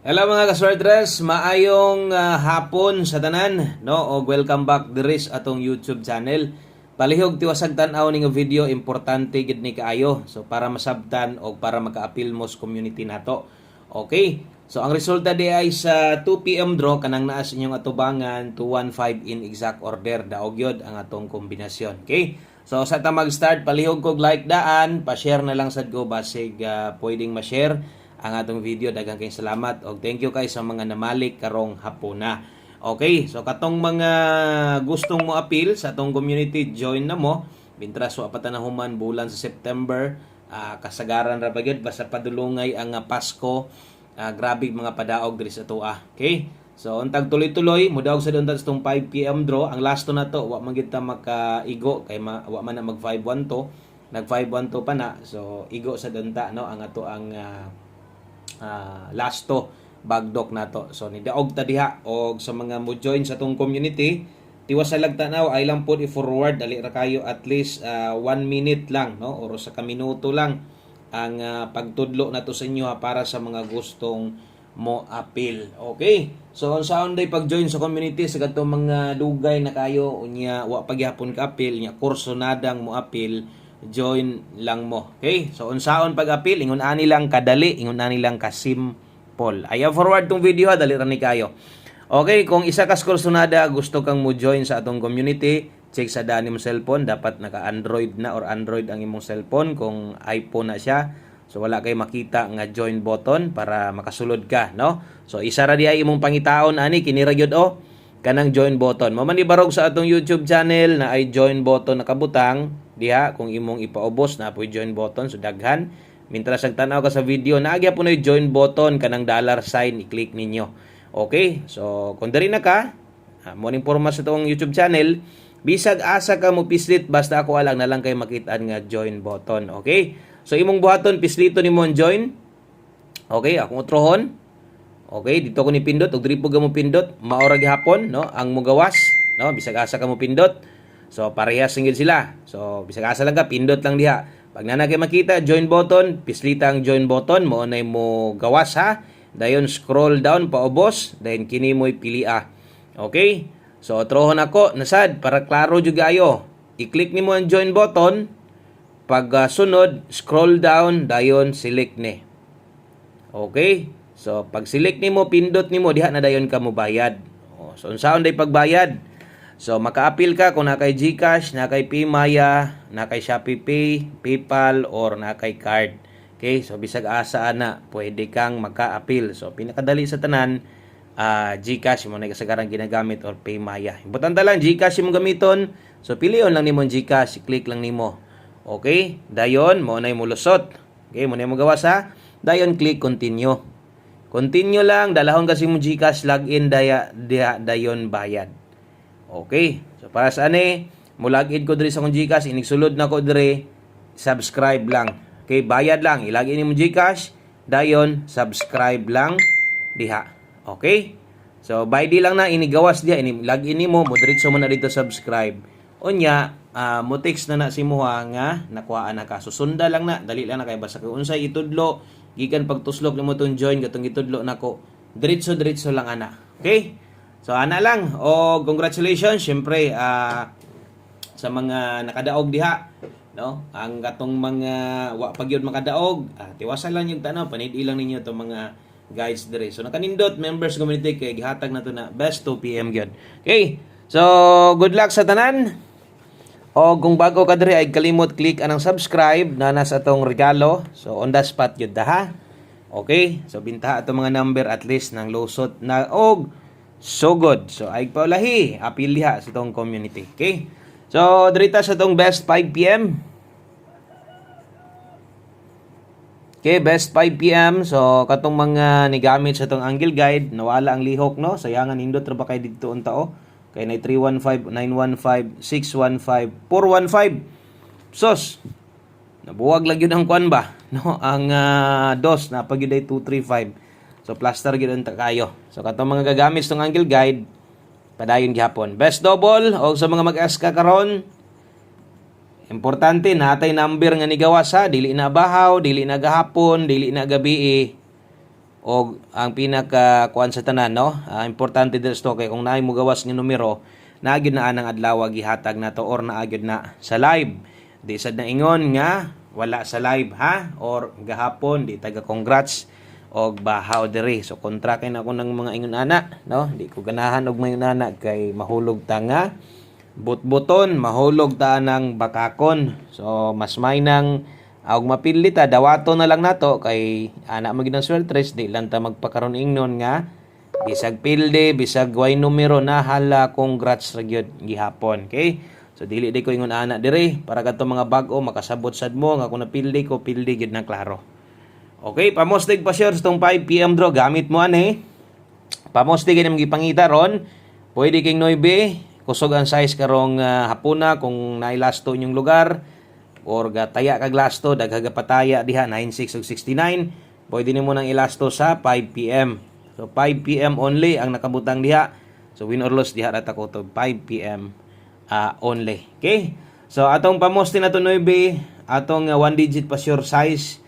Hello mga kaswerdres, maayong hapon sa tanan, no? O welcome back diris atong YouTube channel. Palihog tiwasag tan-aw ning video, importante gid ni kaayo. So para masabtan o para maka-appeal mo sa community nato. Okay. So ang resulta di ay sa 2 PM draw kanang naa sa inyong atubangan 215 in exact order daog yod ang atong kombinasyon. Okay? So sa ta mag-start, palihog kog like daan, pa-share na lang sad ko basig pwedeng ma-share ang atong video. Daghang kay salamat og thank you kay sa mga namalik karong hapuna. Okay, so katong mga gustong mo appeal sa atong community, join na mo. Bintras wa pa tanahuman bulan sa September, kasagaran ra bagid basta padulungay ang Pasko. Grabe mga padaog diri sa tuwa. Okay? So untag tuloy-tuloy mudaog sa dunta sa 5 PM draw. Ang last na to wa man gid ta makaigo kay wa man na mag 512. Nag 512 pa na. So igo sa dunta no ang ato ang last to bagdok nato. So ni daog ta diha og sa mga mo join sa tong community, tiwasalag tanaw ay lang pud i-forward dali ra kayo at least 1 minute lang no or sa kaminuto lang ang pagtudlo nato sa inyo para sa mga gustong mo appeal. Okay? So on sa day pag-join sa community sa kadtong mga dugay na kayo unya wa pagyapon ka appeal nya kurso nadang mo appeal, join lang mo. Okay? So unsaon pag-appeal, ingon ani lang kadali, ingon ani lang ka simple. Ayaw forward tong video dali ra ni kayo. Okay, kung isa ka kursunada gusto kang mo join sa atong community, check sa daan imong cellphone, dapat naka-Android na or Android ang imong cellphone. Kung iPhone na siya, so wala kay makita nga join button para makasulod ka, no? So isa ra di ay imong pangitaon ani kini ra gyud kanang join button. Mo man ibarog sa atong YouTube channel na ay join button nakabutang diha kung imong ipaubos na po'y join button so daghan. Mintras nagtanaw ka sa video naagya po na join button kanang dollar sign i-click ninyo. Okay? So kung diri na ka, mo ning porma sa atong YouTube channel, bisag asa ka mo pislit basta ako alang na lang kay makit-an nga join button. Okay? So imong buhaton pislito nimo join. Okay, akong utrohon. Okay, dito ko ni pindot og diri po mo pindot, maora gihapon no ang mugawas, no bisag asa ka mo pindot. So parehas singgil sila. So bisag asa lang ka pindot lang diha. Pag na kay makita join button, pislita ang join button mo nay mo gawas ha. Dayon scroll down paubos, dayon kini mo'y pilia. Okay? So trohon ako nasad para klaro jud ayo. I-click nimo ang join button. Pag sunod, scroll down, dayon select ni. Okay? So, pag select nimo, pindot nimo, diha na dayon ka mo bayad. So, unsaon day pagbayad? So, maka-appeal ka kung nakay GCash, nakay Paymaya, nakay Shopee Pay, PayPal, or nakay card. Okay? So, bisag asa na, pwede kang maka-appeal. So, pinakadali sa tanan, GCash mo na kasagaran ginagamit or Paymaya. Importante lang, GCash mo gamiton. So, piliyon lang nimo GCash, click lang nimo. Okay? Dayon, mo na mo lusot. Okay? Mo na mo gawas ha. Dayon, click continue. Continue lang, dalahon kasi mo GCash, login, dayon bayad. Okay? So, para sa ani, mo login ko diri sa akong GCash, inigsulod na ko diri, subscribe lang. Okay? Bayad lang, ilagin mo GCash, dayon, subscribe lang, diha. Okay? So, by di lang na, inigawas diha, login mo, diretso mo na dito subscribe. Unya, mo text na si Muha nga nakuhaan na ka. So sunda lang na, dali lang na kay basta kung unsay itudlo, gikan pagtuslok nimo tong join katong itudlo nako. Diretso lang ana. Okay? So ana lang. O congratulations syempre sa mga nakadaog diha, no? Ang katong mga wa pagyud makadaog, tiwasan lang yung tanaw, panid lang ninyo tong mga guys dire. So nakanindot members community kay gihatag na to na best 2 PM gyud. Okay? So good luck sa tanan. O kung bago ka diri ay kalimot click anang subscribe na nasa atong regalo. So on the spot yun ha. Okay? So bintaha atong mga number at least ng lusot na og so good. So ay paulahi apil diha sa atong community. Okay? So dirita sa atong best 5 PM. Okay, best 5 PM. So katong mga nigamit sa atong angle guide, nawala ang lihok no. Sayangan indot ra ba kay didto unta o. Kay na 315, 915, 615, 415. Sos. Nabuwag lang yun ang kwan ba? No, ang dos na pag yun ay 235. So plaster gyud ta kayo. So katong mga gagamit sa angle guide, padayon gihapon. Best double o sa mga mag-ask ka karon. Importante natay number nga ni gawas ha, dili na bahaw, dili na gahapon, dili na gabi. o ang pinaka kuan sa tanan, no? Importante dito kay kung naay mo gawas nga numero, naagid na anang adlaw gihatag nato or naagid na sa live. Di sad na ingon nga wala sa live ha, or gahapon di taga congrats og bahaw diri. So kontra kay na ako ng mga ingon ana, no? Di ko ganahan og mayon ana kay mahulog ta nga butbuton, mahulog ta ng bakakon. So mas may nang og mapili ta dawato na lang nato kay ana magid ang sweltres di lang ta magpakaron ingnon nga bisag pilde bisag way numero na hala congrats ra gyud gihapon. Okay? So dili di ko ingon ana diri para kadto mga bag-o makasabot sad mo nga kung napildi ko pildi gyud na klaro. Okay, pamostig pa share tong 5 PM draw gamit mo ani. Pamostig ni magipangita ron. Pwede king 9 kusog ang size karong hapuna kung nailasto inyong lugar or gataya kag lasto daghaga pataya diha 96 ug 69. Pwede nimo nang ilasto sa 5 PM. So 5 PM only ang nakabutang diha. So win or loss diha ra ta ko to 5 PM only. Okay? So atong pamoste na to 9, atong 1 digit pa sure size.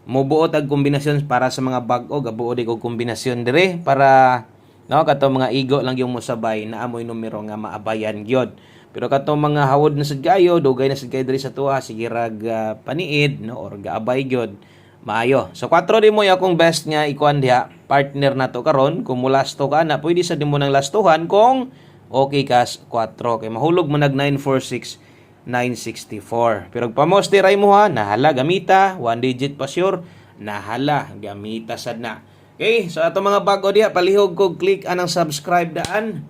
Mobuot ang kombinasyon para sa mga bag-o, gabuo di ko kombinasyon dire para no kato mga igo lang yung mosabay na amoy numero nga maabayan gyud. Pero kato mga hawod na sad kayo, dugay na sad kayo diri sa tuwa, sige rag paniid no or gaabay gyud. Maayo. So 4 di mo akong best nga ikuan diha, partner nato karon kung mulasto ka na pwede sa dimo nang lastuhan kung okay kas 4 kay mahulog mo nag 946 964. Pero pamoste ray mo ha, nahala gamita, 1 digit pa sure, nahala gamita sad na. Okay, so ato mga bago diha palihog ko click anang subscribe daan.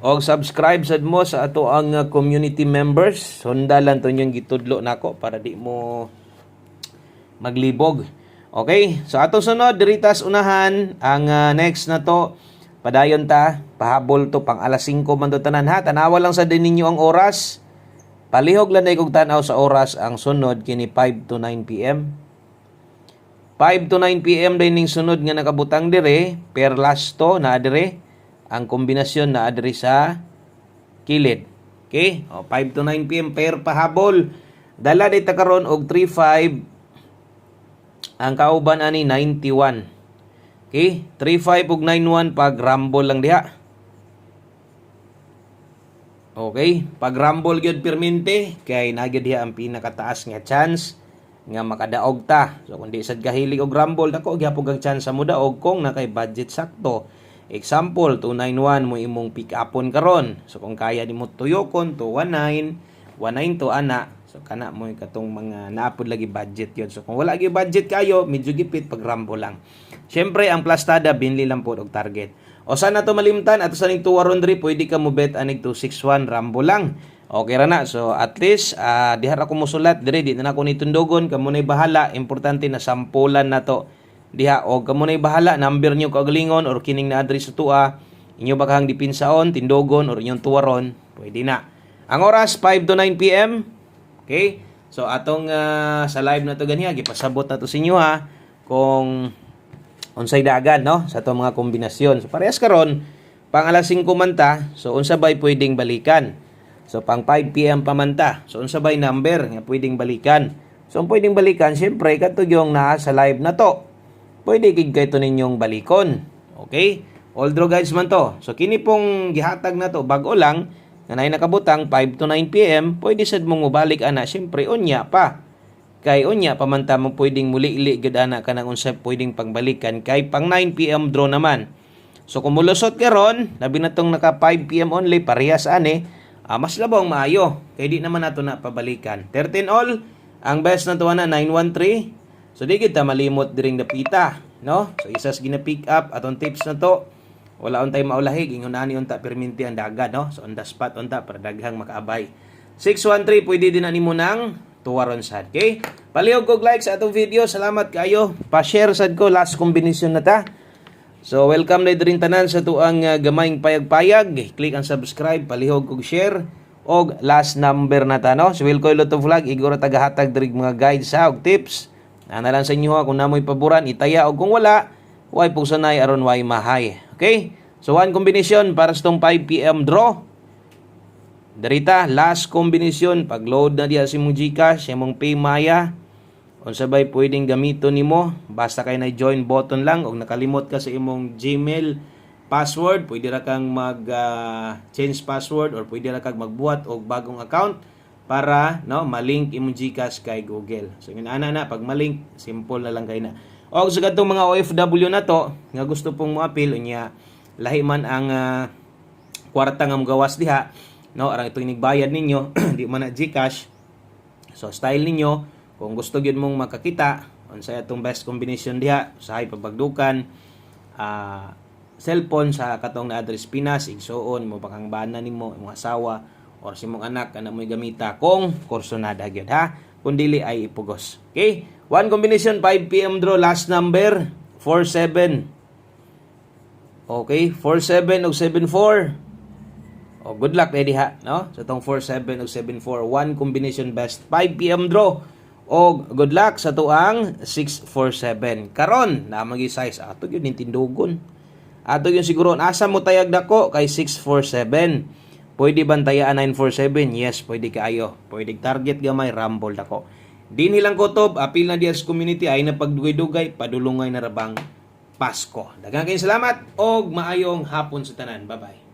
Og subscribe sad mo sa ato ang community members. Sundalan to yung gitudlo nako para di mo maglibog. Okay, so ato sunod diritas unahan ang next na to. Padayon ta, pahabol to pang alas 5 man to tanan ha. Tanawa lang sa din ninyo ang oras. Palihog lang kog tanaw sa oras ang sunod kini 5 to 9 PM. 5 to 9 PM din ning sunod nga nakabutang dire per lasto na dire ang kombinasyon na dire sa kilid. Okay? O 5 to 9 PM per pahabol. Dala dita karon og 35 ang kauban ani 91. Okay? 35 ug 91 pag rumble lang diha. Okay, pag rumble gyud permente kay nagyud diha ang pinakataas nga chance nga makadaog ta. So kung di sad kahilig og rumble dako gyapon ang chance sa mudaog kung nakay budget sakto. Example 291 mo imong pick upon karon. So kung kaya nimo tuyokon 219, 192 ana. So kana mo katong mga naapod lagi budget yun. So kung wala gyud budget kayo, medyo gipit pag rumble lang. Syempre ang plastada binli lang pod og target. O sana to malimtan ato sa ning tuwaron diri pwede ka mo bet anig 261 rambo lang. Okay ra na. So at least diha ra ko mosulat diri di na ako ni tundogon kamo nay bahala, importante na sampulan na to. Diha og kamo nay bahala number nyo kagalingon or kining na address sa tuwa. Inyo bakang dipinsaon, tindogon or inyong tuwaron, pwede na. Ang oras 5 to 9 PM. Okay? So atong sa live na to ganiya gipasabot na to sa inyo ha kung unsay dagan no sa ato mga kombinasyon. So parehas karon pang alas 5 man ta, so unsa bay pwedeng balikan. So pang 5 PM pa man ta. So unsa bay number nga pwedeng balikan. So ang pwedeng balikan syempre kadto yung naa sa live na to. Pwede gid kay to ninyong balikon. Okay? All draw guys man to. So kini pong gihatag na to bag-o lang nga nay nakabutang 5 to 9 PM, pwede sad mong mobalik ana syempre unya pa. Kay unya pamanta mo pwedeng muli-li gud ana kanang unsa pwedeng pangbalikan kay pang 9 PM draw naman. So kung mulusot karon, labi na tong naka 5 PM only parehas ani, mas labong maayo kay di naman nato na pabalikan. 13 all, ang best na to na 913. So di gid ta malimot diring dapita, no? So isas gina pick up atong tips na to. Wala untay maulahig ingon ani unta perminti ang dagat, no? So on the spot unta para daghang makaabay. 613 pwede din ani mo nang tuwaron sad. Okay? Palihog kog like sa atong video. Salamat kayo. Pa-share sad ko last combination na ta. So welcome na din tanan sa tuang gamayng payag-payag. Click ang subscribe, palihog kog share og last number na ta no. So Wilcoy Lotto Vlog igoro tagahatag diri mga guides sa og tips. Ana lang sa inyo kung namoy paboran itaya og kung wala, way pugsanay aron way mahay. Okay? So one combination para sa tong 5 PM draw. Darita, last combination, pag-load na diya si mong Gcash, si mong Paymaya, Unsa bay pwedeng gamiton nimo, basta kay na join button lang og nakalimot ka sa imong Gmail password, pwede ra kang mag change password or pwede ra kang magbuhat og bagong account para no malink imong GCash kay Google. So ana na pag malink, simple na lang kay na. Og sa kadtong mga OFW na to nga gusto pong mo-appeal unya lahi man ang kwarta nga gawas diha, no, arang itong inigbayad ninyo di man na GCash. So style ninyo kung gusto gyud mong makakita unsay atong best combination diha usahay pagpagdukan cellphone sa katong na address Pinas igsuon mo bakang bana nimo imong asawa or si imong anak kana mo'y gamita kung kursonada gyud ha, kun dili ay ipugos. Okay, one combination 5 PM draw, last number 47. Okay, 47 og 74. Oh, good luck ready ha, no? So tong 47 og 74, one combination best 5 PM draw. O good luck sa tuang 647. Karon na magi size ato gyud ning tindugon. Ato gyud siguro asa mo tayag dako kay 647. Pwede bantayaan 947? Yes, pwede kaayo. Pwede target gamay rumble dako. Din hilang kutob apil na diya sa community ay napagdugay-dugay padulungay na rabang Pasko. Daghang kayong salamat og maayong hapon sa tanan. Bye-bye.